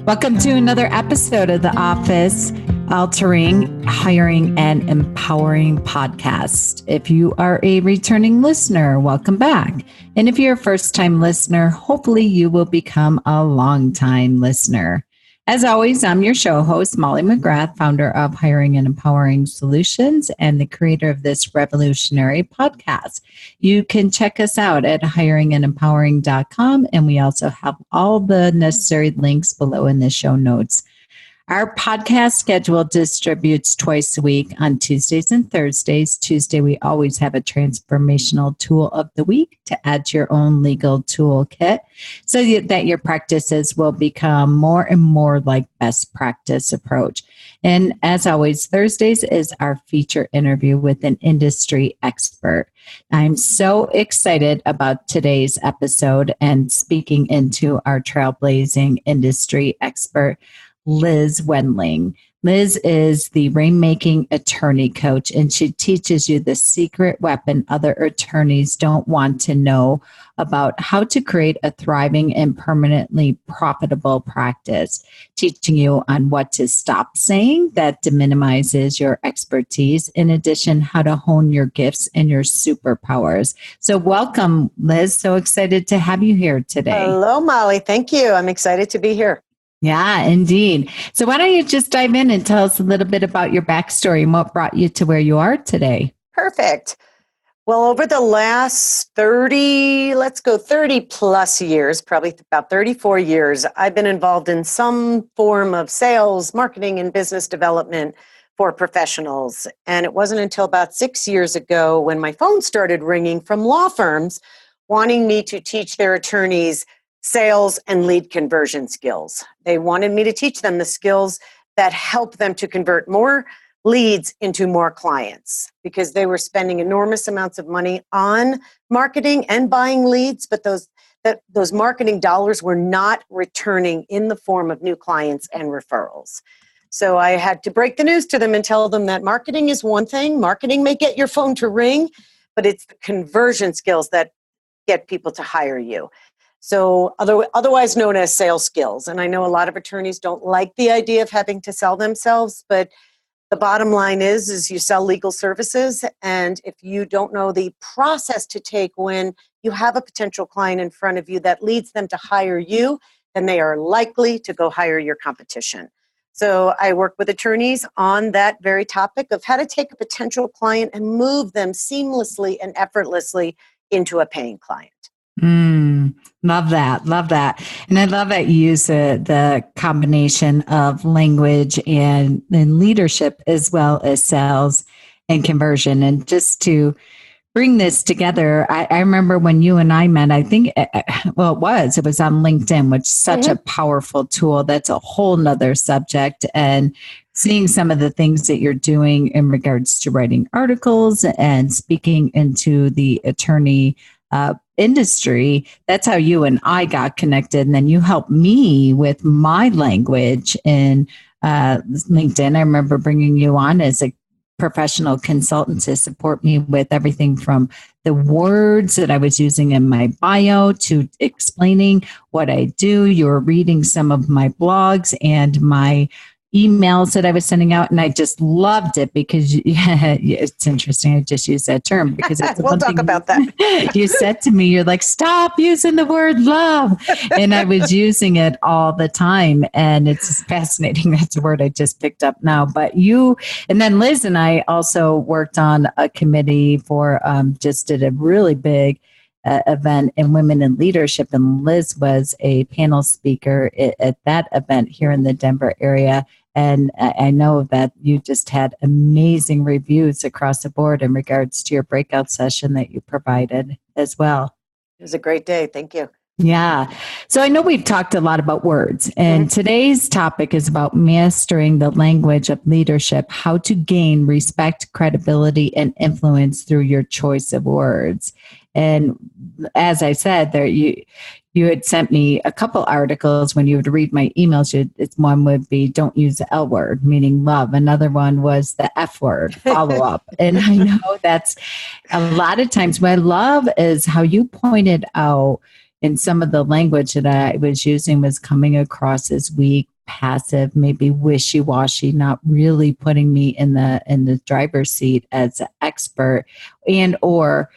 Welcome to another episode of the Office Altering, Hiring, and Empowering podcast. If you are a returning listener, welcome back. And if you're a first-time listener, hopefully you will become a long-time listener. As always, I'm your show host, Molly McGrath, founder of Hiring and Empowering Solutions and the creator of this revolutionary podcast. You can check us out at hiringandempowering.com, and we also have all the necessary links below in the show notes. Our podcast schedule distributes twice a week on Tuesdays and Thursdays. Tuesday, we always have a transformational tool of the week to add to your own legal toolkit so that your practices will become more and more like best practice approach. And as always, Thursdays is our feature interview with an industry expert. I'm so excited about today's episode and speaking into our trailblazing industry expert, Liz Wendling. Liz is the Rainmaking attorney coach, and she teaches you the secret weapon other attorneys don't want to know about how to create a thriving and permanently profitable practice, teaching you on what to stop saying that deminimizes your expertise, in addition, how to hone your gifts and your superpowers. So welcome, Liz. So excited to have you here today. Hello, Molly. Thank you. I'm excited to be here. Yeah, indeed. So why don't you just dive in and tell us a little bit about your backstory and what brought you to where you are today? Perfect. Well, over the last 30 plus years, probably about 34 years, I've been involved in some form of sales, marketing, and business development for professionals. And it wasn't until about 6 years ago when my phone started ringing from law firms wanting me to teach their attorneys sales and lead conversion skills. They wanted me to teach them the skills that help them to convert more leads into more clients because they were spending enormous amounts of money on marketing and buying leads, but those marketing dollars were not returning in the form of new clients and referrals. So I had to break the news to them and tell them that marketing is one thing. Marketing may get your phone to ring, but it's the conversion skills that get people to hire you. So otherwise known as sales skills. And I know a lot of attorneys don't like the idea of having to sell themselves, but the bottom line is you sell legal services. And if you don't know the process to take when you have a potential client in front of you that leads them to hire you, then they are likely to go hire your competition. So I work with attorneys on that very topic of how to take a potential client and move them seamlessly and effortlessly into a paying client. Love that. Love that. And I love that you use the combination of language and leadership as well as sales and conversion. And just to bring this together, I remember when you and I met, I think, it was on LinkedIn, which is such a powerful tool. That's a whole nother subject. And seeing some of the things that you're doing in regards to writing articles and speaking into the attorney industry, that's how you and I got connected. And then you helped me with my language in LinkedIn. I remember bringing you on as a professional consultant to support me with everything from the words that I was using in my bio to explaining what I do. You were reading some of my blogs and my emails that I was sending out, and I just loved it because it's interesting. I just use that term because it's we'll talk about that. You said to me, you're like, stop using the word love. And I was using it all the time. And it's fascinating. That's a word I just picked up now. But and then Liz and I also worked on a committee for, just did a really big event in Women in Leadership. And Liz was a panel speaker at that event here in the Denver area. And I know that you just had amazing reviews across the board in regards to your breakout session that you provided as well. It was a great day. Thank you. Yeah. So I know we've talked a lot about words, and today's topic is about mastering the language of leadership, how to gain respect, credibility, and influence through your choice of words. And as I said, there you had sent me a couple articles when you would read my emails. One would be don't use the L word, meaning love. Another one was the F word, follow up. And I know that's a lot of times what I love is how you pointed out in some of the language that I was using was coming across as weak, passive, maybe wishy-washy, not really putting me in the driver's seat as an expert, and or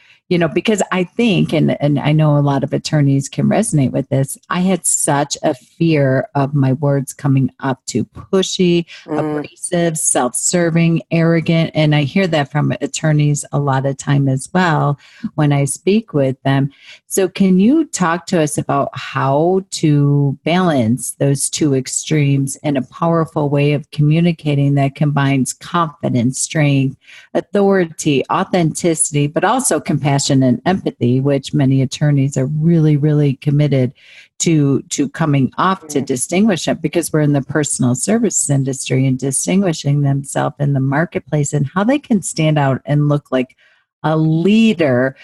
because I think, and I know a lot of attorneys can resonate with this, I had such a fear of my words coming up too pushy, abrasive, self-serving, arrogant. And I hear that from attorneys a lot of time as well when I speak with them. So can you talk to us about how to balance those two extremes in a powerful way of communicating that combines confidence, strength, authority, authenticity, but also compassion and empathy, which many attorneys are really, really committed to coming off to distinguish it, because we're in the personal services industry and distinguishing themselves in the marketplace and how they can stand out and look like a leader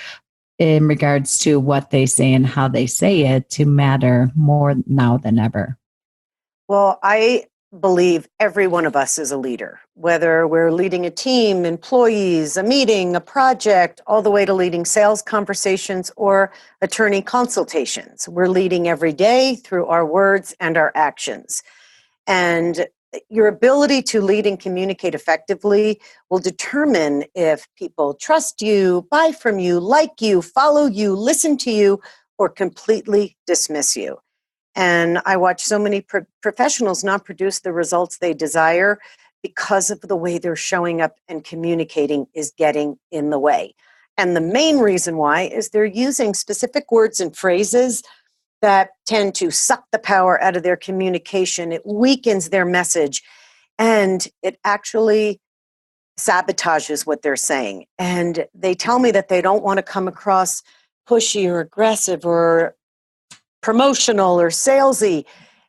in regards to what they say and how they say it to matter more now than ever. Well, I believe every one of us is a leader, whether we're leading a team, employees, a meeting, a project, all the way to leading sales conversations or attorney consultations. We're leading every day through our words and our actions. And your ability to lead and communicate effectively will determine if people trust you, buy from you, like you, follow you, listen to you, or completely dismiss you. And I watch so many professionals not produce the results they desire because of the way they're showing up and communicating is getting in the way. And the main reason why is they're using specific words and phrases that tend to suck the power out of their communication. It weakens their message, and it actually sabotages what they're saying. And they tell me that they don't want to come across pushy or aggressive or promotional or salesy.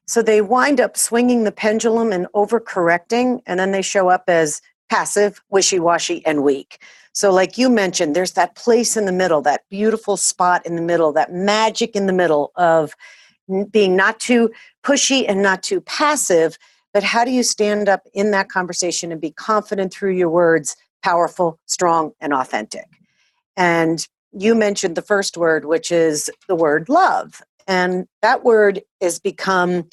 So they wind up swinging the pendulum and overcorrecting, and then they show up as passive, wishy-washy, and weak. So like you mentioned, there's that place in the middle, that beautiful spot in the middle, that magic in the middle of being not too pushy and not too passive, but how do you stand up in that conversation and be confident through your words, powerful, strong, and authentic? And you mentioned the first word, which is the word love. And that word has become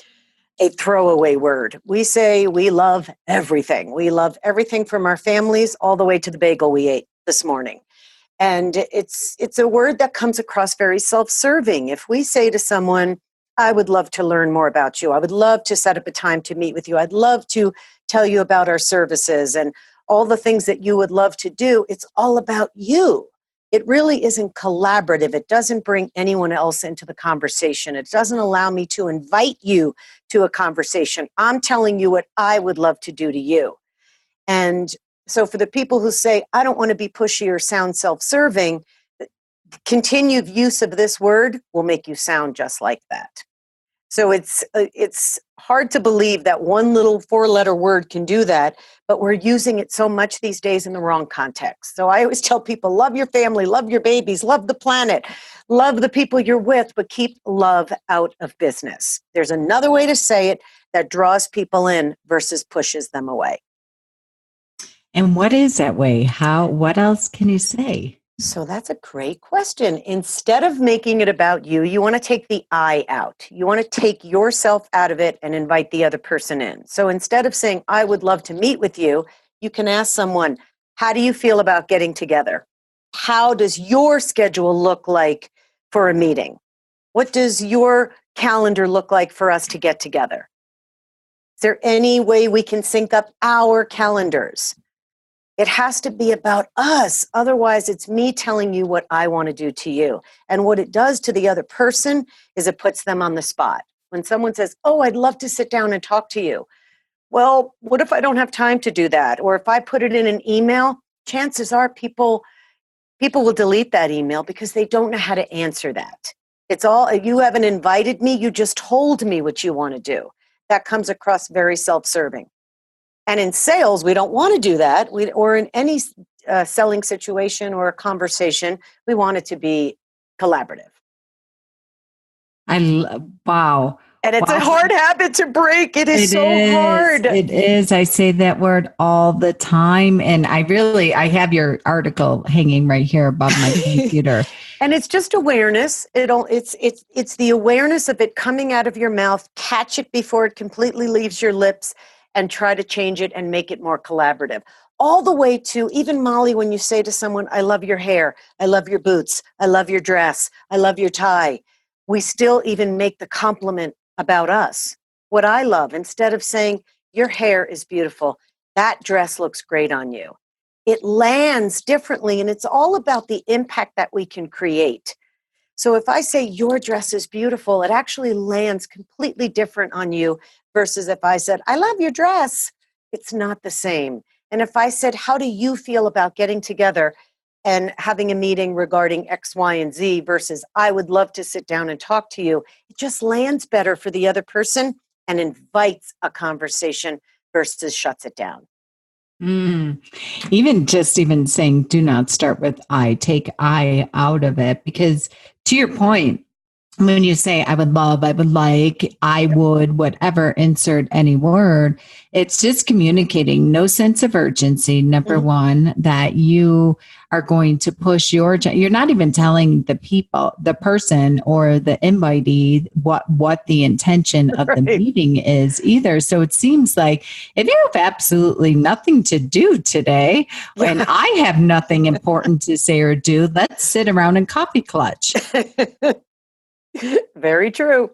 a throwaway word. We say we love everything. We love everything from our families all the way to the bagel we ate this morning. And it's a word that comes across very self-serving. If we say to someone, I would love to learn more about you. I would love to set up a time to meet with you. I'd love to tell you about our services and all the things that you would love to do. It's all about you. It really isn't collaborative. It doesn't bring anyone else into the conversation. It doesn't allow me to invite you to a conversation. I'm telling you what I would love to do to you. And so for the people who say, I don't want to be pushy or sound self-serving, continued use of this word will make you sound just like that. So it's hard to believe that one little 4-letter word can do that, but we're using it so much these days in the wrong context. So I always tell people, love your family, love your babies, love the planet, love the people you're with, but keep love out of business. There's another way to say it that draws people in versus pushes them away. And what is that way? What else can you say? So that's a great question. Instead of making it about you, you want to take the I out. You want to take yourself out of it and invite the other person in. So instead of saying, I would love to meet with you, you can ask someone, how do you feel about getting together? How does your schedule look like for a meeting? What does your calendar look like for us to get together? Is there any way we can sync up our calendars? It has to be about us. Otherwise, it's me telling you what I want to do to you. And what it does to the other person is it puts them on the spot. When someone says, oh, I'd love to sit down and talk to you. Well, what if I don't have time to do that? Or if I put it in an email, chances are people will delete that email because they don't know how to answer that. It's all, you haven't invited me, you just told me what you want to do. That comes across very self-serving. And in sales, we don't want to do that. Or in any selling situation or a conversation, we want it to be collaborative. Wow. And it's a hard habit to break. It is so hard. It is. I say that word all the time. And I have your article hanging right here above my computer. And it's just awareness. It's the awareness of it coming out of your mouth. Catch it before it completely leaves your lips and try to change it and make it more collaborative. All the way to even Molly, when you say to someone, I love your hair, I love your boots, I love your dress, I love your tie. We still even make the compliment about us. What I love, instead of saying, your hair is beautiful, that dress looks great on you. It lands differently, and it's all about the impact that we can create. So if I say your dress is beautiful, it actually lands completely different on you versus if I said, I love your dress. It's not the same. And if I said, how do you feel about getting together and having a meeting regarding X, Y, and Z versus I would love to sit down and talk to you, it just lands better for the other person and invites a conversation versus shuts it down. Even saying do not start with I, take I out of it, because to your point, when you say I would love, I would like, I would, whatever, insert any word, it's just communicating no sense of urgency. Number one, that you are going to push you're not even telling the person or the invitee what the intention of the meeting is either. So it seems like if you have absolutely nothing to do today and I have nothing important to say or do, let's sit around and coffee clutch. Very true.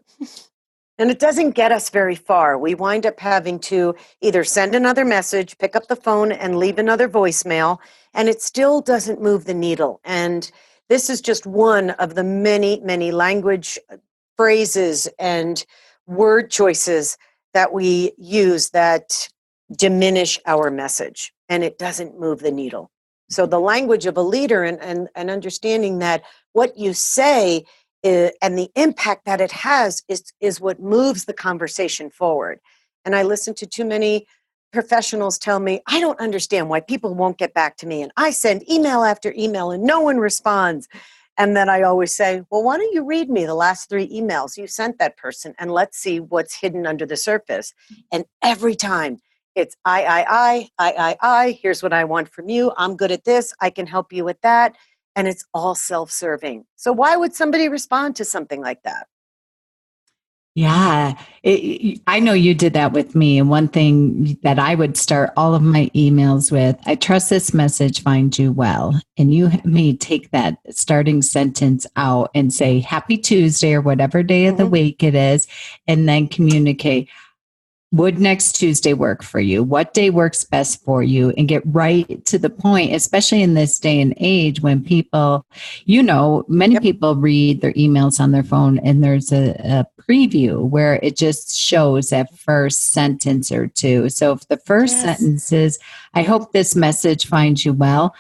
And it doesn't get us very far. We wind up having to either send another message, pick up the phone, and leave another voicemail, and it still doesn't move the needle. And this is just one of the many, many language phrases and word choices that we use that diminish our message, and it doesn't move the needle. So the language of a leader and understanding that what you say and the impact that it has is what moves the conversation forward. And I listen to too many professionals tell me, I don't understand why people won't get back to me. And I send email after email and no one responds. And then I always say, well, why don't you read me the last 3 emails you sent that person and let's see what's hidden under the surface. And every time it's I, here's what I want from you. I'm good at this. I can help you with that. And it's all self-serving. So why would somebody respond to something like that? Yeah, I know you did that with me. And one thing that I would start all of my emails with, I trust this message finds you well. And you may take that starting sentence out and say, happy Tuesday or whatever day of the week it is, and then communicate. Would next Tuesday work for you? What day works best for you? And get right to the point, especially in this day and age when people, many people read their emails on their phone and there's a preview where it just shows that first sentence or two. So if the first sentence is, I hope this message finds you well,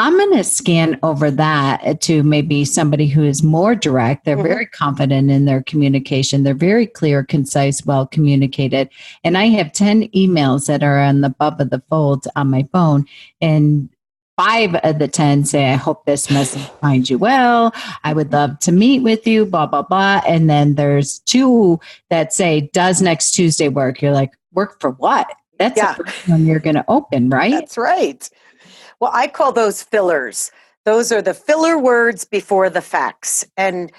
I'm going to scan over that to maybe somebody who is more direct. They're very confident in their communication. They're very clear, concise, well communicated. And I have 10 emails that are on the above of the fold on my phone. And 5 of the 10 say, I hope this message finds you well. I would love to meet with you, blah, blah, blah. And then there's 2 that say, does next Tuesday work? You're like, work for what? That's the first one you're going to open, right? That's right. Well, I call those fillers. Those are the filler words before the facts. And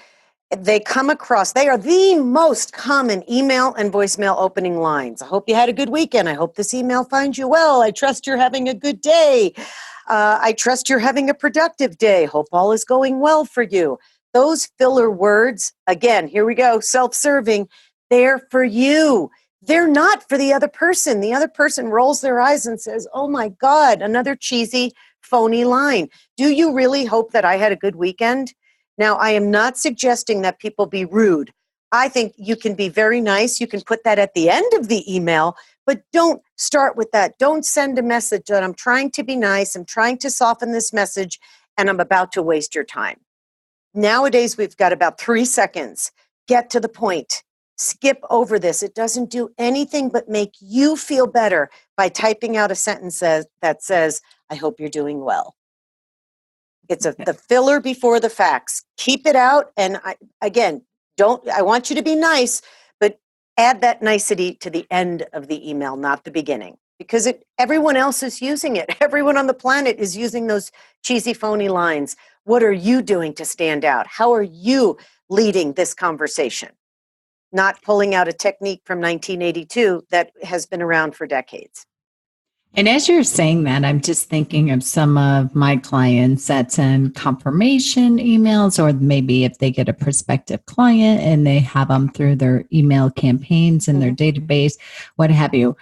they come across, they are the most common email and voicemail opening lines. I hope you had a good weekend. I hope this email finds you well. I trust you're having a good day. I trust you're having a productive day. Hope all is going well for you. Those filler words, again, here we go, self-serving, they're for you. They're not for the other person. The other person rolls their eyes and says, oh my God, another cheesy, phony line. Do you really hope that I had a good weekend? Now, I am not suggesting that people be rude. I think you can be very nice. You can put that at the end of the email, but don't start with that. Don't send a message that I'm trying to be nice, I'm trying to soften this message, and I'm about to waste your time. Nowadays, we've got about 3 seconds. Get to the point. Skip over this. It doesn't do anything but make you feel better by typing out a sentence that says, I hope you're doing well. It's the filler before the facts. Keep it out. And I want you to be nice, but add that nicety to the end of the email, not the beginning, because everyone else is using it. Everyone on the planet is using those cheesy, phony lines. What are you doing to stand out? How are you leading this conversation? Not pulling out a technique from 1982 that has been around for decades. And as you're saying that, I'm just thinking of some of my clients that send confirmation emails, or maybe if they get a prospective client and they have them through their email campaigns in their database, what have you.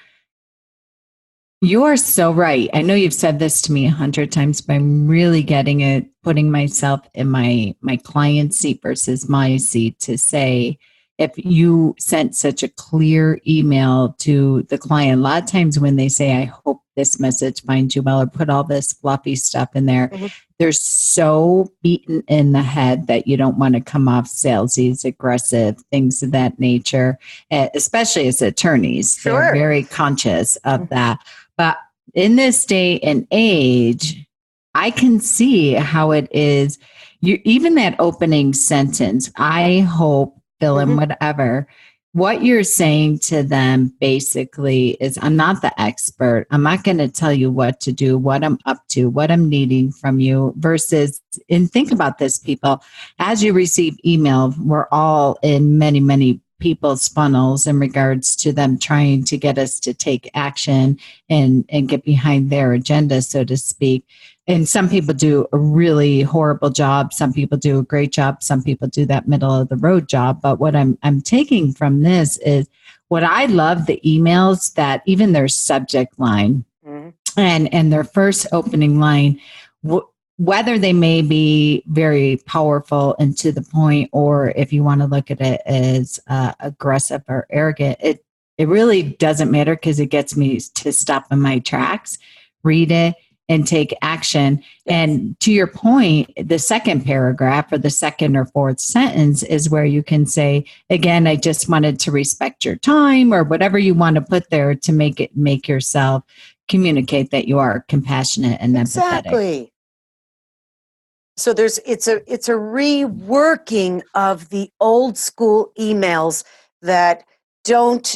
You are so right. I know you've said this to me 100 times, but I'm really getting it, putting myself in my client's seat versus my seat to say, if you sent such a clear email to the client, a lot of times when they say, I hope this message finds you well, or put all this fluffy stuff in there, they're so beaten in the head that you don't want to come off salesy, aggressive, things of that nature, especially as attorneys. Sure. They're very conscious of that. But in this day and age, I can see how it is. Even that opening sentence, I hope, fill in whatever, what you're saying to them basically is, I'm not the expert. I'm not going to tell you what to do, what I'm up to, what I'm needing from you, versus, and think about this, people, as you receive email, we're all in many, many people's funnels in regards to them trying to get us to take action and get behind their agenda, so to speak. And some people do a really horrible job. Some people do a great job. Some people do that middle of the road job. But what I'm taking from this is, what I love the emails that even their subject line and their first opening line, whether they may be very powerful and to the point, or if you want to look at it as aggressive or arrogant, it really doesn't matter, because it gets me to stop in my tracks, read it, and take action. And to your point, the second paragraph or the second or fourth sentence is where you can say, again, I just wanted to respect your time, or whatever you want to put there to make yourself communicate that you are compassionate and empathetic. So it's a reworking of the old school emails that don't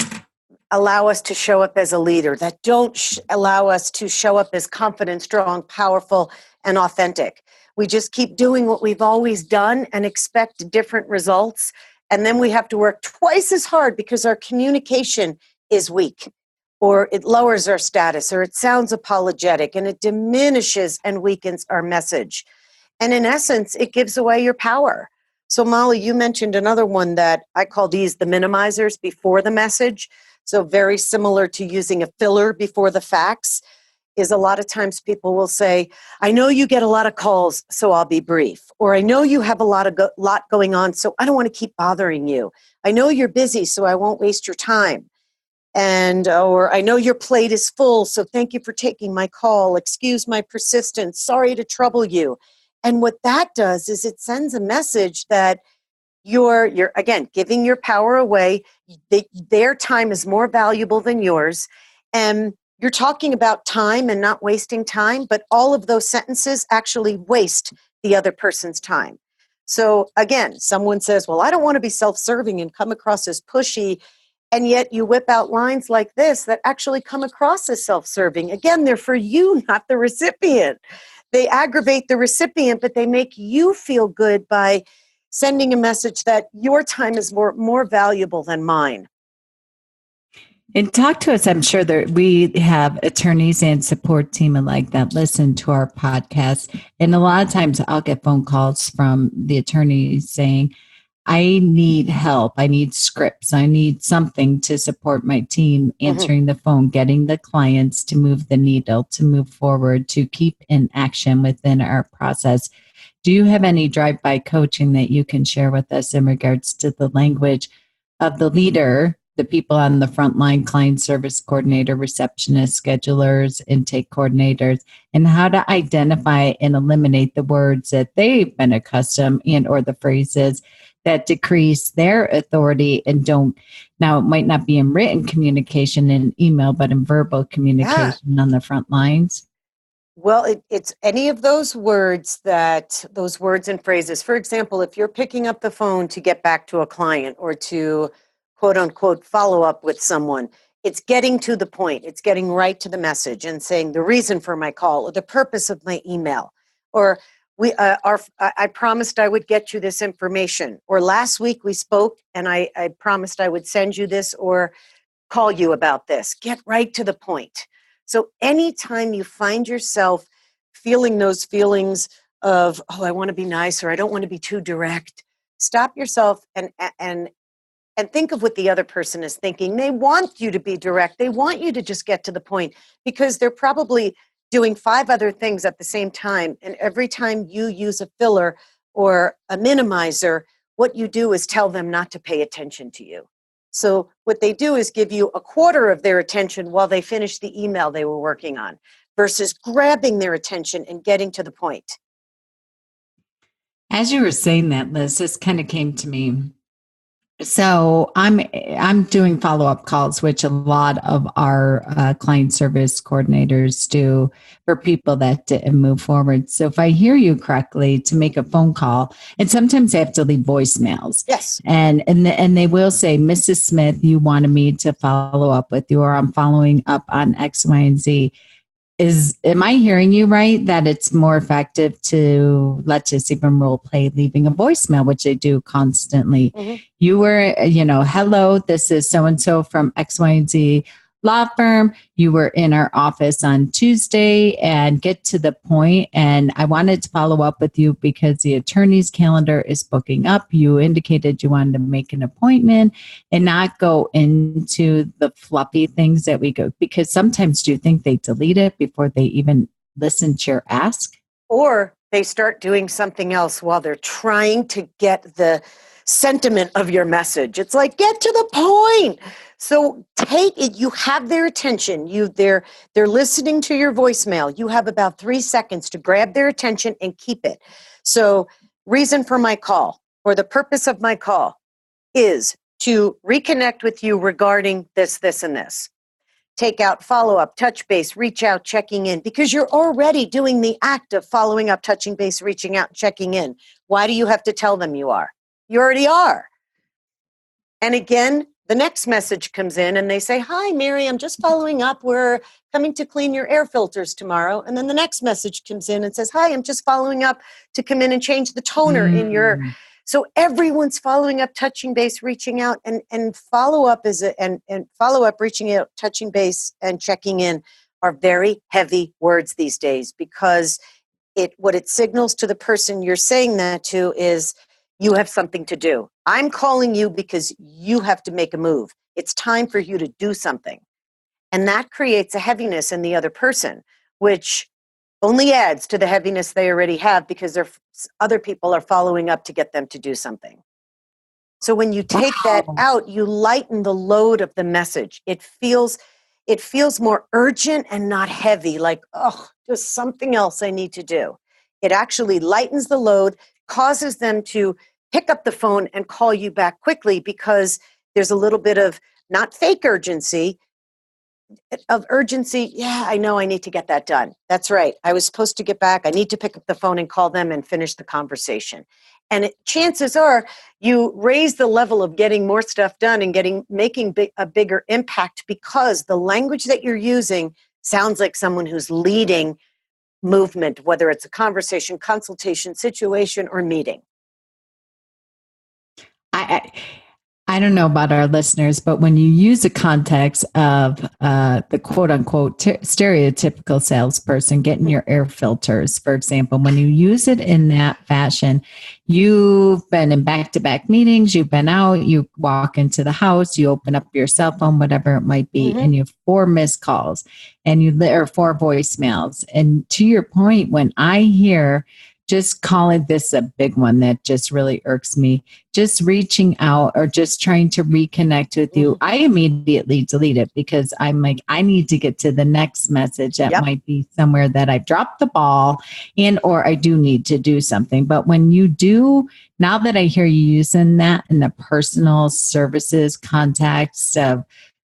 allow us to show up as a leader, that don't allow us to show up as confident, strong, powerful, and authentic. We just keep doing what we've always done and expect different results. And then we have to work twice as hard because our communication is weak, or it lowers our status, or it sounds apologetic, and it diminishes and weakens our message. And in essence, it gives away your power. So Molly, you mentioned another one that I call these the minimizers before the message. So very similar to using a filler before the facts, is a lot of times people will say, I know you get a lot of calls, so I'll be brief. Or I know you have a lot going on, so I don't want to keep bothering you. I know you're busy, so I won't waste your time. Or I know your plate is full, so thank you for taking my call. Excuse my persistence. Sorry to trouble you. And what that does is it sends a message that you're again giving your power away. Their time is more valuable than yours, and you're talking about time and not wasting time, but all of those sentences actually waste the other person's time. So again, someone says, well, I don't want to be self-serving and come across as pushy, and yet you whip out lines like this that actually come across as self-serving. Again, they're for you, not the recipient. They aggravate the recipient, but they make you feel good by sending a message that your time is more valuable than mine. And talk to us. I'm sure that we have attorneys and support team alike that listen to our podcast. And a lot of times I'll get phone calls from the attorneys saying, I need help. I need scripts. I need something to support my team answering the phone, getting the clients to move the needle, to move forward, to keep in action within our process. Do you have any drive-by coaching that you can share with us in regards to the language of the leader, the people on the front line, client service coordinator, receptionist, schedulers, intake coordinators, and how to identify and eliminate the words that they've been accustomed and or the phrases that decrease their authority and don't. Now, it might not be in written communication in email, but in verbal communication on the front lines. Well, it's any of those words and phrases. For example, if you're picking up the phone to get back to a client or to quote unquote follow up with someone. It's getting to the point. It's getting right to the message and saying the reason for my call or the purpose of my email, or I promised I would get you this information, or last week we spoke and I promised I would send you this or call you about this. Get right to the point. So anytime you find yourself feeling those feelings of, oh, I want to be nice or I don't want to be too direct, stop yourself and think of what the other person is thinking. They want you to be direct. They want you to just get to the point because they're probably doing 5 other things at the same time. And every time you use a filler or a minimizer, what you do is tell them not to pay attention to you. So what they do is give you a quarter of their attention while they finish the email they were working on versus grabbing their attention and getting to the point. As you were saying that, Liz, this kind of came to me. So I'm doing follow-up calls, which a lot of our client service coordinators do for people that didn't move forward. So if I hear you correctly, to make a phone call, and sometimes I have to leave voicemails. Yes. And they will say, Mrs. Smith, you wanted me to follow up with you, or I'm following up on X, Y, and Z. Am I hearing you right that it's more effective to, let's just even role play leaving a voicemail, which I do constantly. Mm-hmm. You were, hello, this is so-and-so from X, Y, and Z law firm. You were in our office on Tuesday, and get to the point. And I wanted to follow up with you because the attorney's calendar is booking up. You indicated you wanted to make an appointment and not go into the fluffy things that we go, because sometimes do you think they delete it before they even listen to your ask? Or they start doing something else while they're trying to get the sentiment of your message. It's like, get to the point. So take it. You have their attention. They're listening to your voicemail. You have about 3 seconds to grab their attention and keep it. So reason for my call, or the purpose of my call, is to reconnect with you regarding this, this, and this. Take out follow-up, touch base, reach out, checking in, because you're already doing the act of following up, touching base, reaching out, checking in. Why do you have to tell them you are? You already are. And again, the next message comes in and they say, hi, Mary, I'm just following up. We're coming to clean your air filters tomorrow. And then the next message comes in and says, hi, I'm just following up to come in and change the toner in your... So everyone's following up, touching base, reaching out, and follow up and follow up, reaching out, touching base, and checking in are very heavy words these days, because what it signals to the person you're saying that to is you have something to do. I'm calling you because you have to make a move. It's time for you to do something. And that creates a heaviness in the other person, which only adds to the heaviness they already have, because other people are following up to get them to do something. So when you take that out, you lighten the load of the message. It feels more urgent and not heavy, like, oh, there's something else I need to do. It actually lightens the load, causes them to pick up the phone and call you back quickly, because there's a little bit of not fake urgency, of urgency. Yeah, I know I need to get that done. That's right. I was supposed to get back. I need to pick up the phone and call them and finish the conversation. And chances are you raise the level of getting more stuff done and making a bigger impact, because the language that you're using sounds like someone who's leading movement, whether it's a conversation, consultation, situation, or meeting. I don't know about our listeners, but when you use the context of the quote unquote stereotypical salesperson getting your air filters, for example, when you use it in that fashion, you've been in back-to-back meetings, you've been out, you walk into the house, you open up your cell phone, whatever it might be, and you have 4 missed calls and or 4 voicemails. And to your point, when I hear, just calling this a big one that just really irks me, just reaching out or just trying to reconnect with you, I immediately delete it, because I'm like, I need to get to the next message that might be somewhere that I've dropped the ball or I do need to do something. But when you do, now that I hear you using that in the personal services context of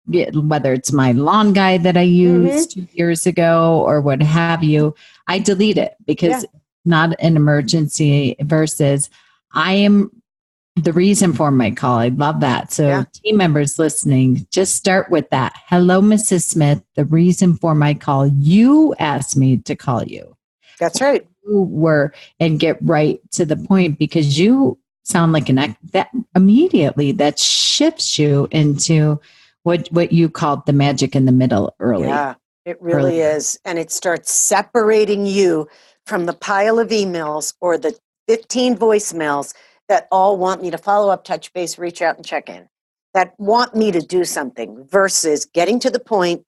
whether it's my lawn guy that I used 2 years ago or what have you, I delete it, because not an emergency, versus I am The reason for my call. I love that. So Yeah, team members listening, just start with that. Hello, Mrs. Smith. The reason for my call, you asked me to call you. that's right. You were, and get right to the point, because you sound like that immediately that shifts you into what you called the magic in the middle Yeah, it really earlier. is. And it starts separating you from the pile of emails or the 15 voicemails that all want me to follow up, touch base, reach out, and check in, that want me to do something versus getting to the point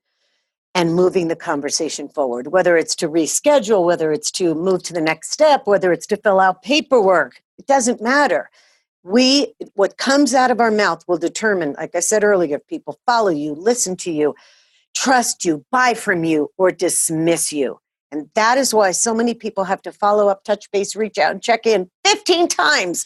and moving the conversation forward, whether it's to reschedule, whether it's to move to the next step, whether it's to fill out paperwork. It doesn't matter. What comes out of our mouth will determine, like I said earlier, if people follow you, listen to you, trust you, buy from you, or dismiss you. And that is why so many people have to follow up, touch base, reach out, and check in 15 times,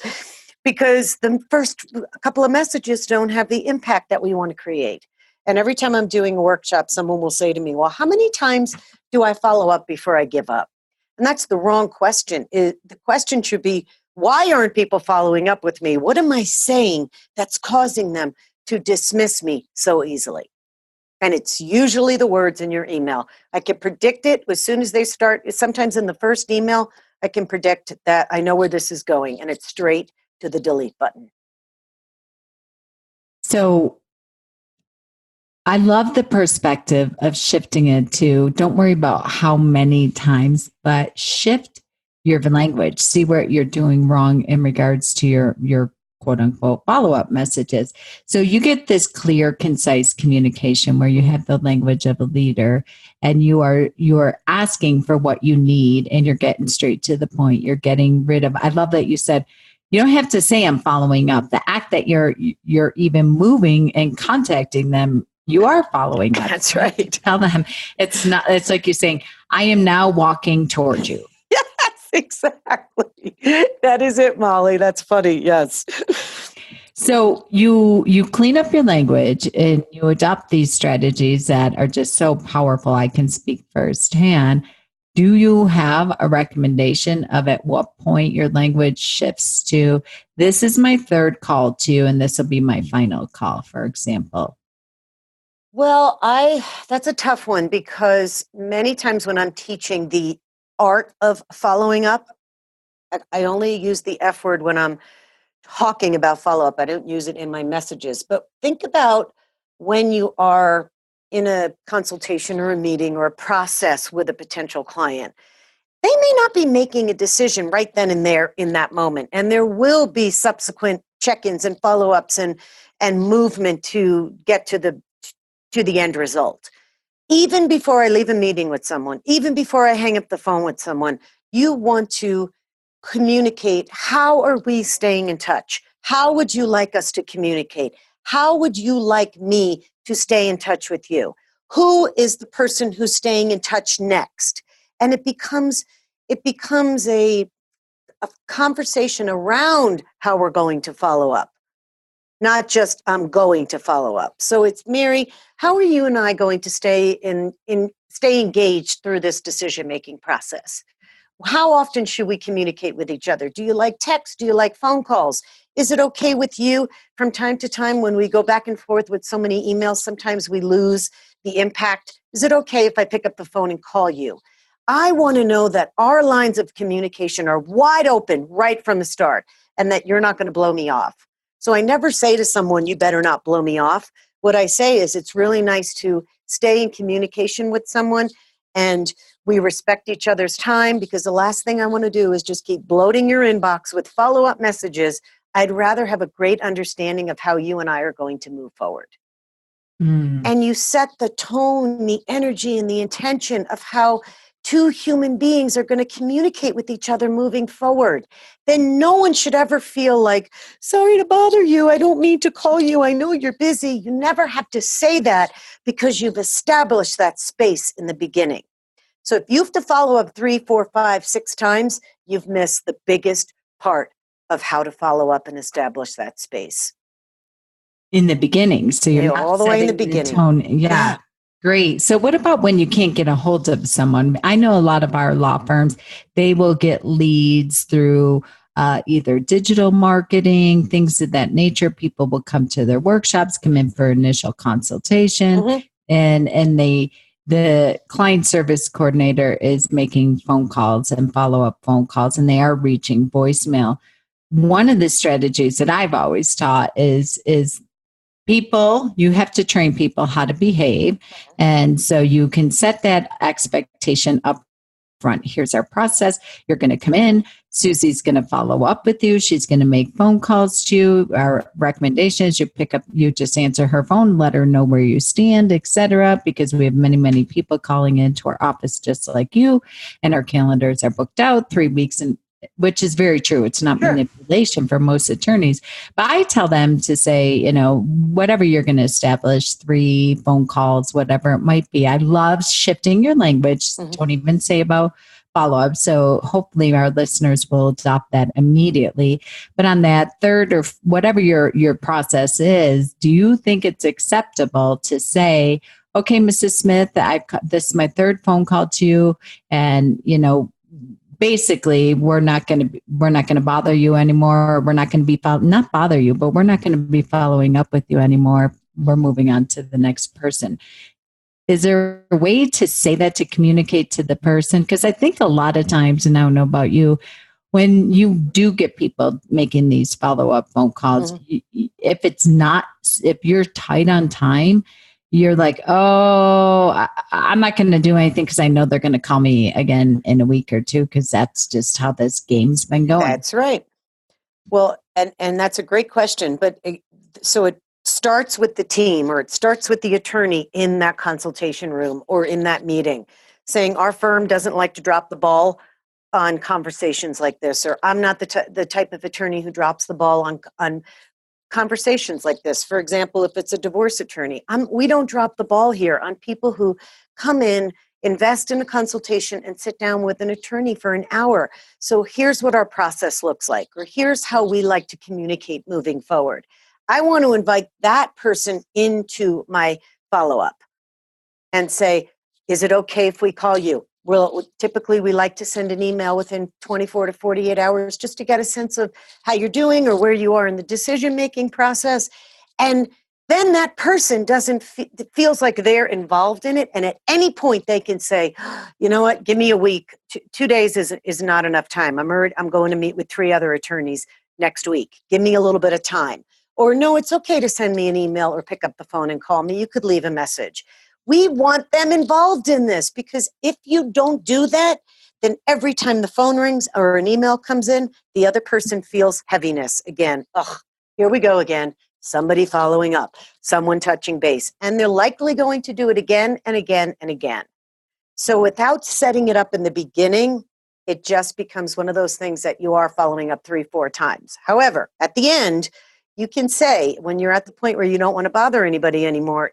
because the first couple of messages don't have the impact that we want to create. And every time I'm doing a workshop, someone will say to me, well, how many times do I follow up before I give up? And that's the wrong question. The question should be, why aren't people following up with me? What am I saying that's causing them to dismiss me so easily? And it's usually the words in your email. I can predict it as soon as they start. Sometimes in the first email, I can predict that I know where this is going, and it's straight to the delete button. So I love the perspective of shifting it to, don't worry about how many times, but shift your language. See what you're doing wrong in regards to your quote unquote follow-up messages. So you get this clear, concise communication where you have the language of a leader, and you're asking for what you need, and you're getting straight to the point. You're getting rid of, I love that you said, you don't have to say I'm following up. The act that you're even moving and contacting them, you are following up. That's right. Tell them it's not, it's like you're saying, I am now walking towards you. Yes, exactly. That is it, Molly. That's funny. Yes. So you clean up your language and you adopt these strategies that are just so powerful. I can speak firsthand. Do you have a recommendation of at what point your language shifts to, this is my third call to you and this will be my final call, for example? Well, that's a tough one, because many times when I'm teaching the art of following up, I only use the F word when I'm talking about follow up. I don't use it in my messages. But think about when you are in a consultation or a meeting or a process with a potential client. They may not be making a decision right then and there in that moment. And there will be subsequent check-ins and follow-ups and movement to get to the end result. Even before I leave a meeting with someone, even before I hang up the phone with someone, you want to communicate. How are we staying in touch? How would you like us to communicate? How would you like me to stay in touch with you? Who is the person who's staying in touch next? And it becomes a conversation around how we're going to follow up, not just I'm going to follow up. So it's, Mary, how are you and I going to stay stay engaged through this decision-making process? How often should we communicate with each other? Do you like text? Do you like phone calls? Is it okay with you from time to time when we go back and forth with so many emails, sometimes we lose the impact? Is it okay if I pick up the phone and call you? I want to know that our lines of communication are wide open right from the start, and that you're not going to blow me off. So I never say to someone, you better not blow me off. What I say is, it's really nice to stay in communication with someone, and we respect each other's time, because the last thing I want to do is just keep bloating your inbox with follow-up messages. I'd rather have a great understanding of how you and I are going to move forward. Mm. And you set the tone, the energy, and the intention of how two human beings are going to communicate with each other moving forward. Then no one should ever feel like, sorry to bother you, I don't mean to call you, I know you're busy. You never have to say that, because you've established that space in the beginning. So if you have to follow up 3, 4, 5, 6 times, you've missed the biggest part of how to follow up and establish that space. In the beginning. So you're not All the way in the setting beginning. tone. Yeah. Great. So what about when you can't get a hold of someone? I know a lot of our law firms, they will get leads through either digital marketing, things of that nature. People will come to their workshops, come in for initial consultation, and the client service coordinator is making phone calls and follow-up phone calls, and they are reaching voicemail. One of the strategies that I've always taught is people, you have to train people how to behave. And so you can set that expectation up front. Here's our process. You're going to come in. Susie's going to follow up with you. She's going to make phone calls to you. Our recommendation is you pick up, you just answer her phone, let her know where you stand, etc. Because we have many, many people calling into our office just like you, and our calendars are booked out 3 weeks, and which is very true. It's not manipulation for most attorneys. But I tell them to say, whatever you're going to establish, 3 phone calls, whatever it might be. I love shifting your language. Don't even say about follow-up. So hopefully our listeners will adopt that immediately. But on that third or whatever your process is, do you think it's acceptable to say, okay, Mrs. Smith, this is my 3rd phone call to you, and basically we're not going to bother you anymore. We're not going to be not bother you, but we're not going to be following up with you anymore. We're moving on to the next person. Is there a way to say that, to communicate to the person? Because I think a lot of times, and I don't know about you, when you do get people making these follow-up phone calls, if you're tight on time, you're like, I'm not going to do anything because I know they're going to call me again in a week or 2, because that's just how this game's been going. That's right. Well, and that's a great question. But so it starts with the team, or it starts with the attorney in that consultation room or in that meeting, saying our firm doesn't like to drop the ball on conversations like this, or I'm not the type of attorney who drops the ball on conversations like this. For example, if it's a divorce attorney, we don't drop the ball here on people who come in, invest in a consultation, and sit down with an attorney for an hour. So here's what our process looks like, or here's how we like to communicate moving forward. I want to invite that person into my follow-up and say, is it okay if we call you? Well, typically we like to send an email within 24 to 48 hours just to get a sense of how you're doing or where you are in the decision-making process. And then that person feels like they're involved in it. And at any point they can say, you know what, give me a week. 2 days is not enough time. I'm going to meet with 3 other attorneys next week. Give me a little bit of time. Or no, it's okay to send me an email or pick up the phone and call me. You could leave a message. We want them involved in this, because if you don't do that, then every time the phone rings or an email comes in, the other person feels heaviness again. Here we go again. Somebody following up, someone touching base, and they're likely going to do it again and again and again. So without setting it up in the beginning, it just becomes one of those things that you are following up 3-4 times. However, at the end, you can say, when you're at the point where you don't want to bother anybody anymore,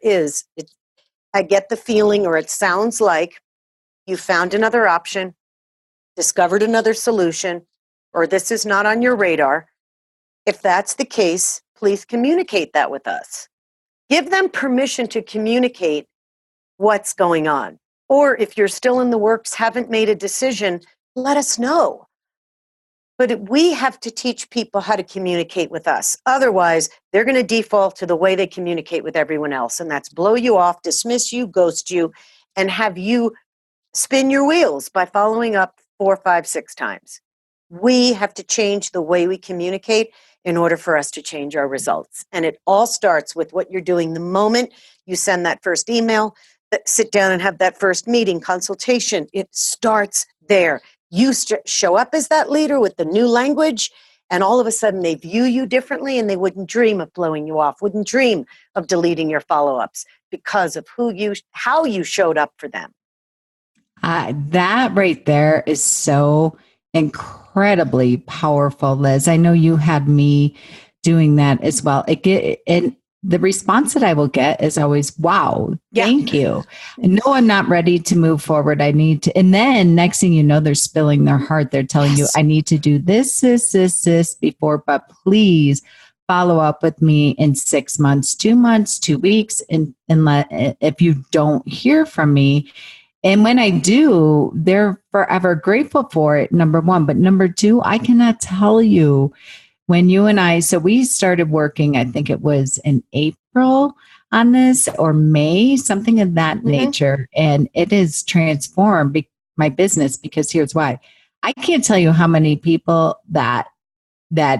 I get the feeling, or it sounds like you found another option, discovered another solution, or this is not on your radar. If that's the case, please communicate that with us. Give them permission to communicate what's going on. Or if you're still in the works, haven't made a decision, let us know. But we have to teach people how to communicate with us. Otherwise, they're going to default to the way they communicate with everyone else. And that's blow you off, dismiss you, ghost you, and have you spin your wheels by following up 4, 5, 6 times. We have to change the way we communicate in order for us to change our results. And it all starts with what you're doing the moment you send that first email, sit down and have that first meeting, consultation. It starts there. You show up as that leader with the new language, and all of a sudden they view you differently, and they wouldn't dream of blowing you off, wouldn't dream of deleting your follow-ups because of how you showed up for them. That right there is so incredibly powerful, Liz. I know you had me doing that as well. And the response that I will get is always, wow, thank you. And no, I'm not ready to move forward. I need to. And then next thing you know, they're spilling their heart. They're telling you, I need to do this before, but please follow up with me in 6 months, 2 months, 2 weeks. And if you don't hear from me, And when I do, they're forever grateful for it, number one. But number two, I cannot tell you when you and I, so we started working, I think it was in April on this or May, something of that nature. And it has transformed my business because here's why. I can't tell you how many people that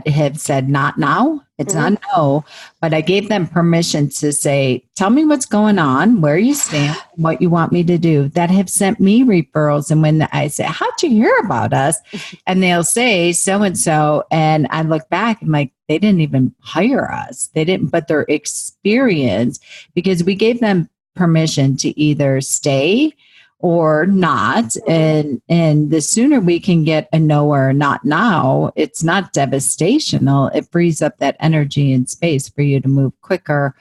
have said not now. It's not no, but I gave them permission to say, tell me what's going on, where you stand, what you want me to do. That have sent me referrals. And when I say, how'd you hear about us? And they'll say so and so. And I look back and like, they didn't even hire us. They didn't, but their experience, because we gave them permission to either stay or not. And the sooner we can get a no or a not now, it's not devastational. It frees up that energy and space for you to move quicker.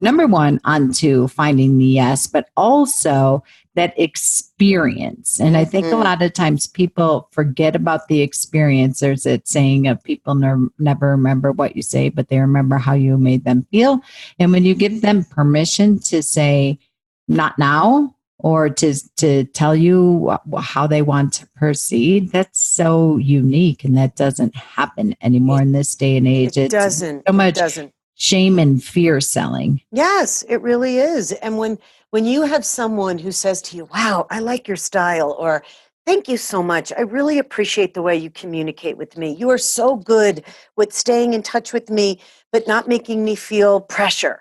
Number one, onto finding the yes, but also that experience. And I think a lot of times people forget about the experience. There's that saying of people never remember what you say, but they remember how you made them feel. And when you give them permission to say, not now, or to tell you how they want to proceed, that's so unique, and that doesn't happen anymore in this day and age. It doesn't. So much It doesn't. shame and fear selling. Yes, it really is. And when you have someone who says to you, "Wow, I like your style," or "Thank you so much. I really appreciate the way you communicate with me. You are so good with staying in touch with me, but not making me feel pressure."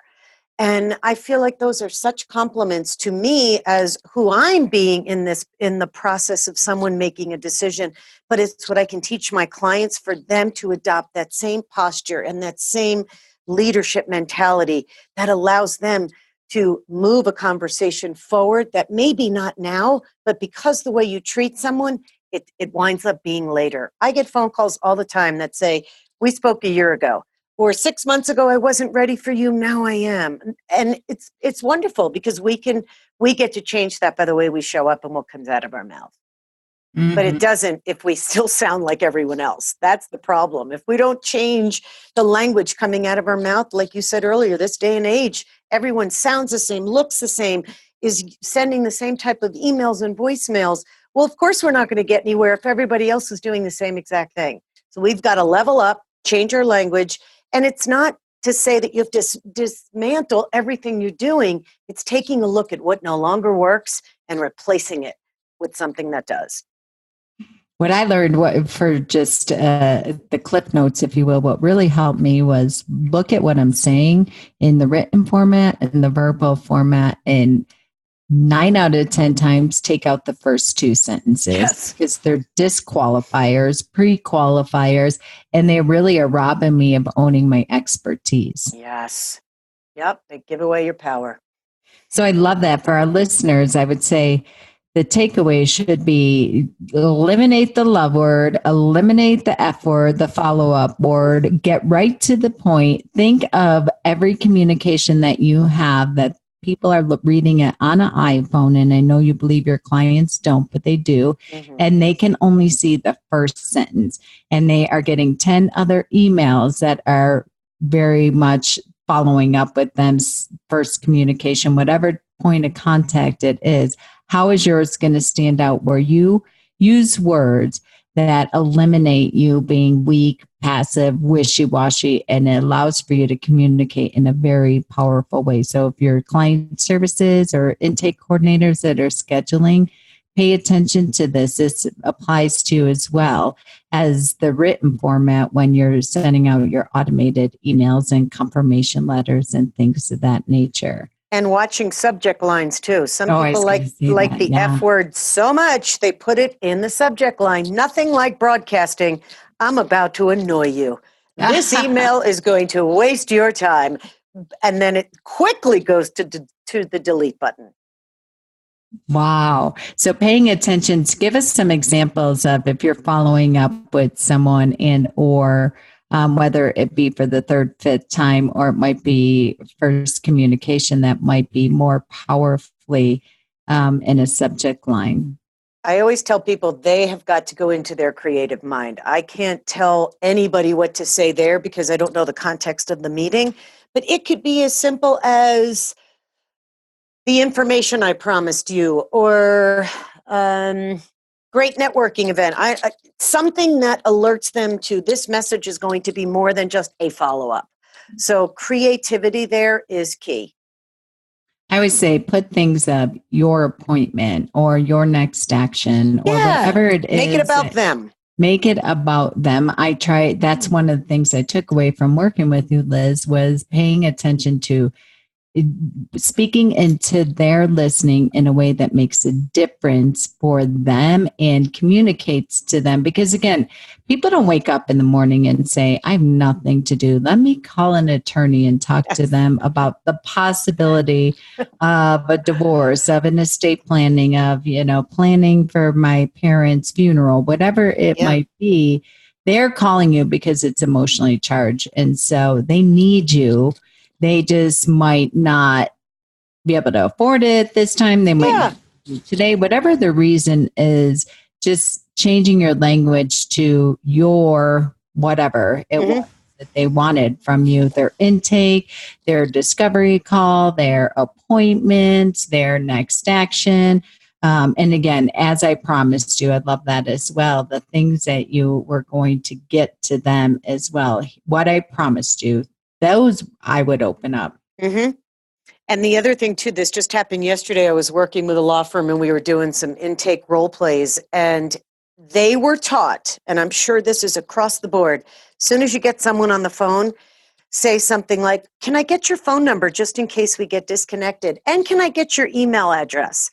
And I feel like those are such compliments to me as who I'm being in the process of someone making a decision. But it's what I can teach my clients for them to adopt that same posture and that same leadership mentality that allows them to move a conversation forward that maybe not now, but because the way you treat someone, it winds up being later. I get phone calls all the time that say, "We spoke a year ago." Or 6 months ago, I wasn't ready for you. Now I am. And it's wonderful because we get to change that by the way we show up and what comes out of our mouth. But it doesn't if we still sound like everyone else. That's the problem. If we don't change the language coming out of our mouth, like you said earlier, this day and age, everyone sounds the same, looks the same, is sending the same type of emails and voicemails. Well, of course, we're not going to get anywhere if everybody else is doing the same exact thing. So we've got to level up, change our language. And it's not to say that you have to dismantle everything you're doing. It's taking a look at what no longer works and replacing it with something that does. What I learned for just the clip notes, if you will, what really helped me was look at what I'm saying in the written format and the verbal format, and 9 out of 10 times take out the first two sentences because they're disqualifiers, pre-qualifiers, and they really are robbing me of owning my expertise. Yes. Yep. They give away your power. So I love that. For our listeners, I would say the takeaway should be eliminate the love word, eliminate the F word, the follow-up word, get right to the point. Think of every communication that you have that people are reading it on an iPhone. And I know you believe your clients don't, but they do. And they can only see the first sentence. And they are getting 10 other emails that are very much following up with them first communication, whatever point of contact it is. How is yours going to stand out where you use words that eliminate you being weak, passive, wishy-washy, and it allows for you to communicate in a very powerful way. So if you're client services or intake coordinators that are scheduling, pay attention to this. This applies to you as well as the written format when you're sending out your automated emails and confirmation letters and things of that nature. And watching subject lines too. Some people like the F word so much, they put it in the subject line. Nothing like broadcasting, "I'm about to annoy you. This email is going to waste your time." And then it quickly goes to the delete button. Wow. So paying attention, give us some examples of if you're following up with someone or whether it be for the third, fifth time, or it might be first communication that might be more powerfully in a subject line. I always tell people they have got to go into their creative mind. I can't tell anybody what to say there because I don't know the context of the meeting, but it could be as simple as, The information I promised you, or great networking event. Something that alerts them to this message is going to be more than just a follow-up. So creativity there is key. I would say put things up, your appointment or your next action or whatever it is. Make it about them. Make it about them. That's one of the things I took away from working with you, Liz, was paying attention to speaking into their listening in a way that makes a difference for them and communicates to them. Because again, people don't wake up in the morning and say, I have nothing to do. Let me call an attorney and talk to them about the possibility of a divorce, of an estate planning, of, planning for my parents' funeral, whatever it might be. They're calling you because it's emotionally charged. And so they need you. They just might not be able to afford it this time. They might not today, whatever the reason is, just changing your language to your whatever it was that they wanted from you, their intake, their discovery call, their appointment, their next action. And again, as I promised you, I love that as well. The things that you were going to get to them as well. What I promised you, those I would open up. Mm-hmm. And the other thing too, this just happened yesterday. I was working with a law firm and we were doing some intake role plays, and they were taught, and I'm sure this is across the board, as soon as you get someone on the phone, say something like, can I get your phone number just in case we get disconnected? And can I get your email address?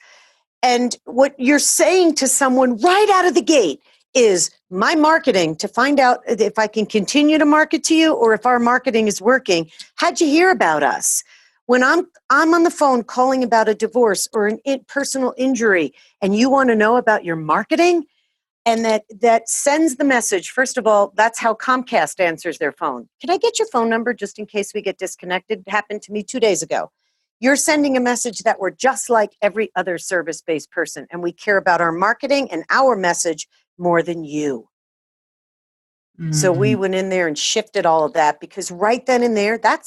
And what you're saying to someone right out of the gate is my marketing to find out if I can continue to market to you or if our marketing is working. How'd you hear about us? When I'm on the phone calling about a divorce or an personal injury and you want to know about your marketing, and that sends the message. First of all, that's how Comcast answers their phone. Can I get your phone number just in case we get disconnected? It happened to me 2 days ago. You're sending a message that we're just like every other service-based person, and we care about our marketing and our message more than you. So we went in there and shifted all of that, because right then and there, that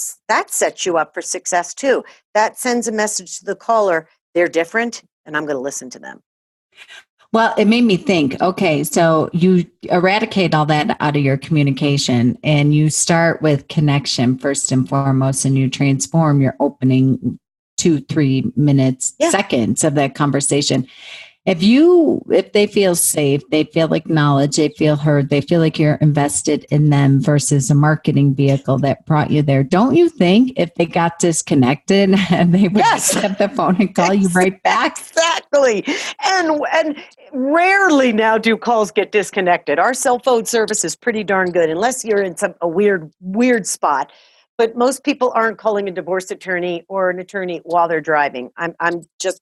sets you up for success too. That sends a message to the caller, they're different, and I'm going to listen to them. Well, it made me think, okay, so you eradicate all that out of your communication and you start with connection first and foremost, and you transform your opening 2-3 minutes, seconds of that conversation. If they feel safe, they feel acknowledged, they feel heard, they feel like you're invested in them versus a marketing vehicle that brought you there. Don't you think if they got disconnected and they would pick up the phone and call you right back? Exactly. And rarely now do calls get disconnected. Our cell phone service is pretty darn good, unless you're in a weird spot. But most people aren't calling a divorce attorney or an attorney while they're driving. I'm just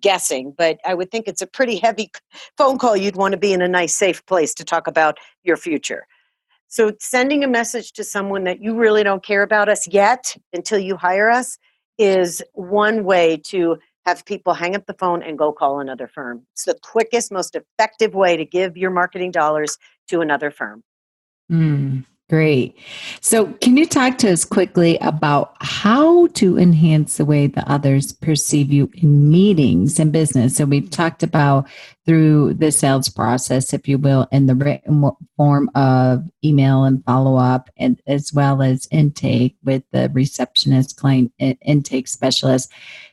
guessing, but I would think it's a pretty heavy phone call. You'd want to be in a nice, safe place to talk about your future. So sending a message to someone that you really don't care about us yet until you hire us is one way to have people hang up the phone and go call another firm. It's the quickest, most effective way to give your marketing dollars to another firm. Great. So can you talk to us quickly about how to enhance the way that others perceive you in meetings and business? So we've talked about through the sales process, if you will, in the written form of email and follow-up, and as well as intake with the receptionist, client intake specialist.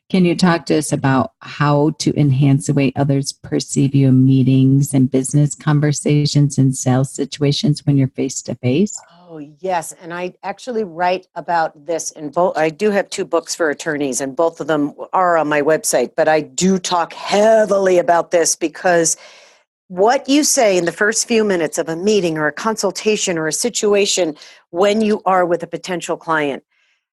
Can you talk to us about how to enhance the way others perceive you in meetings and business conversations and sales situations when you're face to face? Oh, yes. And I actually write about this in both. I do have 2 books for attorneys, and both of them are on my website. But I do talk heavily about this because what you say in the first few minutes of a meeting or a consultation or a situation when you are with a potential client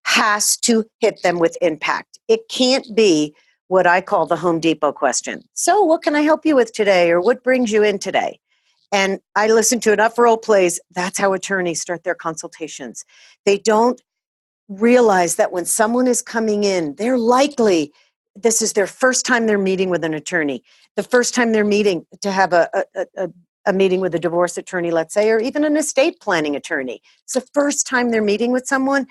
has to hit them with impact. It can't be what I call the Home Depot question. So what can I help you with today? Or what brings you in today? And I listen to enough role plays. That's how attorneys start their consultations. They don't realize that when someone is coming in, they're likely, this is their first time they're meeting with an attorney, the first time they're meeting to have a meeting with a divorce attorney, let's say, or even an estate planning attorney. It's the first time they're meeting with someone.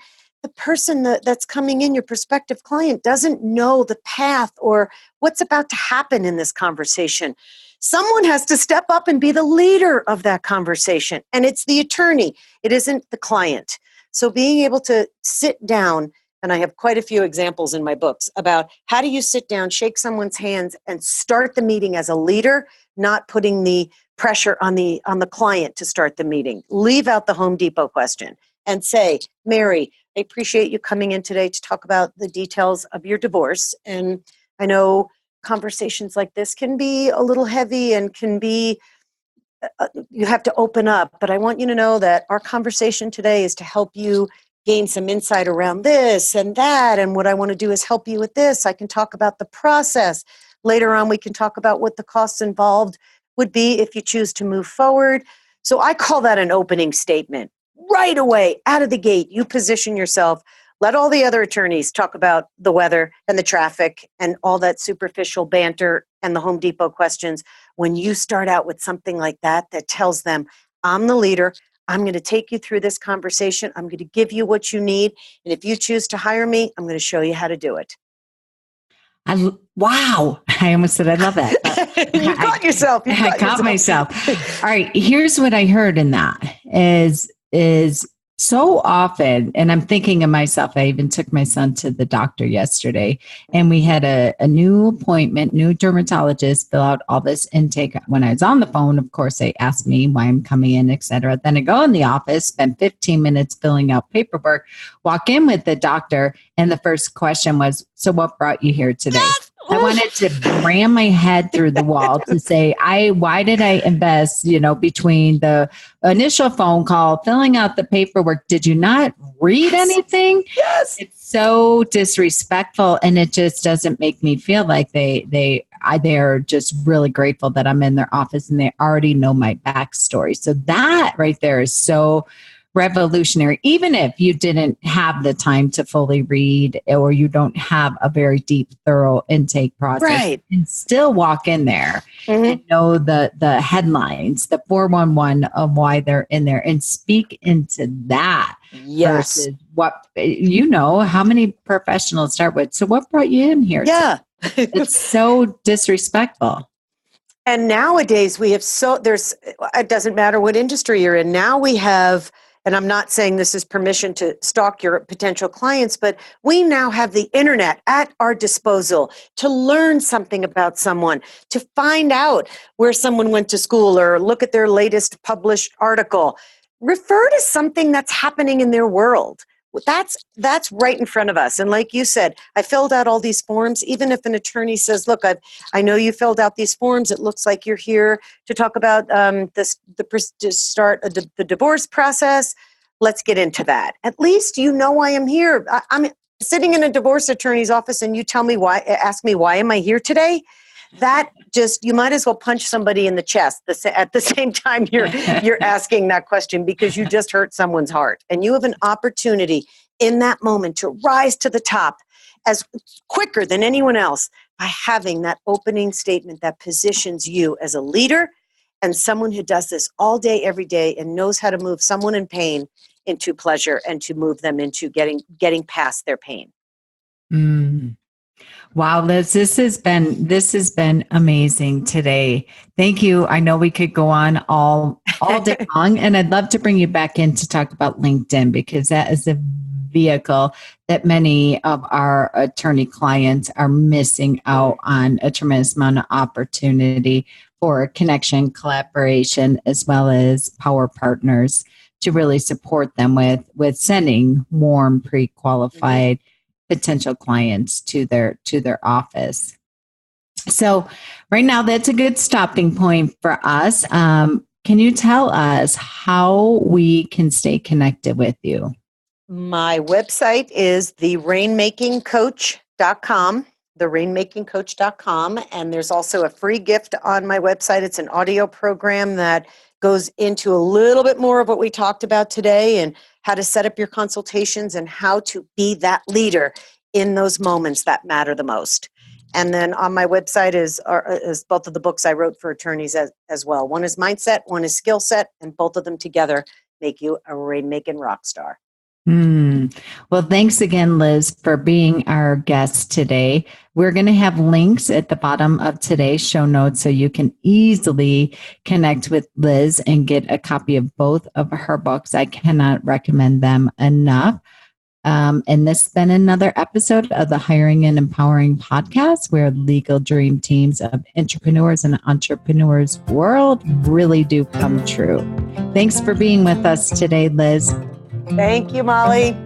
the person that's coming in, your prospective client, doesn't know the path or what's about to happen in this conversation. Someone has to step up and be the leader of that conversation. And it's the attorney. It isn't the client. So being able to sit down, and I have quite a few examples in my books about how do you sit down, shake someone's hands, and start the meeting as a leader, not putting the pressure on the client to start the meeting. Leave out the Home Depot question and say, Mary, I appreciate you coming in today to talk about the details of your divorce. And I know conversations like this can be a little heavy and can be, you have to open up, but I want you to know that our conversation today is to help you gain some insight around this and that. And what I want to do is help you with this. I can talk about the process. Later on, we can talk about what the costs involved would be if you choose to move forward. So I call that an opening statement. Right away, out of the gate, you position yourself. Let all the other attorneys talk about the weather and the traffic and all that superficial banter and the Home Depot questions. When you start out with something like that, that tells them, I'm the leader. I'm going to take you through this conversation. I'm going to give you what you need. And if you choose to hire me, I'm going to show you how to do it. Wow. I almost said I love that. You caught yourself. I caught myself. All right. Here's what I heard in that is so often, and I'm thinking of myself, I even took my son to the doctor yesterday, and we had a new appointment, new dermatologist, fill out all this intake. When I was on the phone, of course, they asked me why I'm coming in, et cetera. Then I go in the office, spend 15 minutes filling out paperwork, walk in with the doctor, and the first question was, so what brought you here today? I wanted to ram my head through the wall to say, why did I invest, between the initial phone call, filling out the paperwork? Did you not read anything? Yes. It's so disrespectful. And it just doesn't make me feel like they're just really grateful that I'm in their office and they already know my backstory. So that right there is so revolutionary. Even if you didn't have the time to fully read or you don't have a very deep, thorough intake process, right, you can still walk in there and know the headlines, the 411 of why they're in there, and speak into that. Yes. Versus what, how many professionals start with. So what brought you in here? Yeah. It's so disrespectful. And nowadays it doesn't matter what industry you're in. Now we have, and I'm not saying this is permission to stalk your potential clients, but we now have the internet at our disposal to learn something about someone, to find out where someone went to school or look at their latest published article. Refer to something that's happening in their world. That's right in front of us. And like you said, I filled out all these forms. Even if an attorney says, look, I know you filled out these forms. It looks like you're here to talk about to start the divorce process. Let's get into that. At least you know why I'm here. I'm sitting in a divorce attorney's office and you ask me, why am I here today? That you might as well punch somebody in the chest at the same time you're asking that question, because you just hurt someone's heart. And you have an opportunity in that moment to rise to the top as quicker than anyone else by having that opening statement that positions you as a leader and someone who does this all day, every day, and knows how to move someone in pain into pleasure and to move them into getting past their pain. Wow, Liz, this has been amazing today. Thank you. I know we could go on all day long, and I'd love to bring you back in to talk about LinkedIn, because that is a vehicle that many of our attorney clients are missing out on a tremendous amount of opportunity for connection, collaboration, as well as power partners to really support them with sending warm, pre-qualified potential clients to their office. So right now, that's a good stopping point for us. Can you tell us how we can stay connected with you? My website is therainmakingcoach.com, therainmakingcoach.com. And there's also a free gift on my website. It's an audio program that goes into a little bit more of what we talked about today and how to set up your consultations and how to be that leader in those moments that matter the most. And then on my website is both of the books I wrote for attorneys as well. One is Mindset, one is Skill Set, and both of them together make you a rainmaking rock star. Well, thanks again, Liz, for being our guest today. We're going to have links at the bottom of today's show notes so you can easily connect with Liz and get a copy of both of her books. I cannot recommend them enough. And this has been another episode of the Hiring and Empowering Podcast, where legal dream teams of entrepreneurs and entrepreneurs world really do come true. Thanks for being with us today, Liz. Thank you, Molly.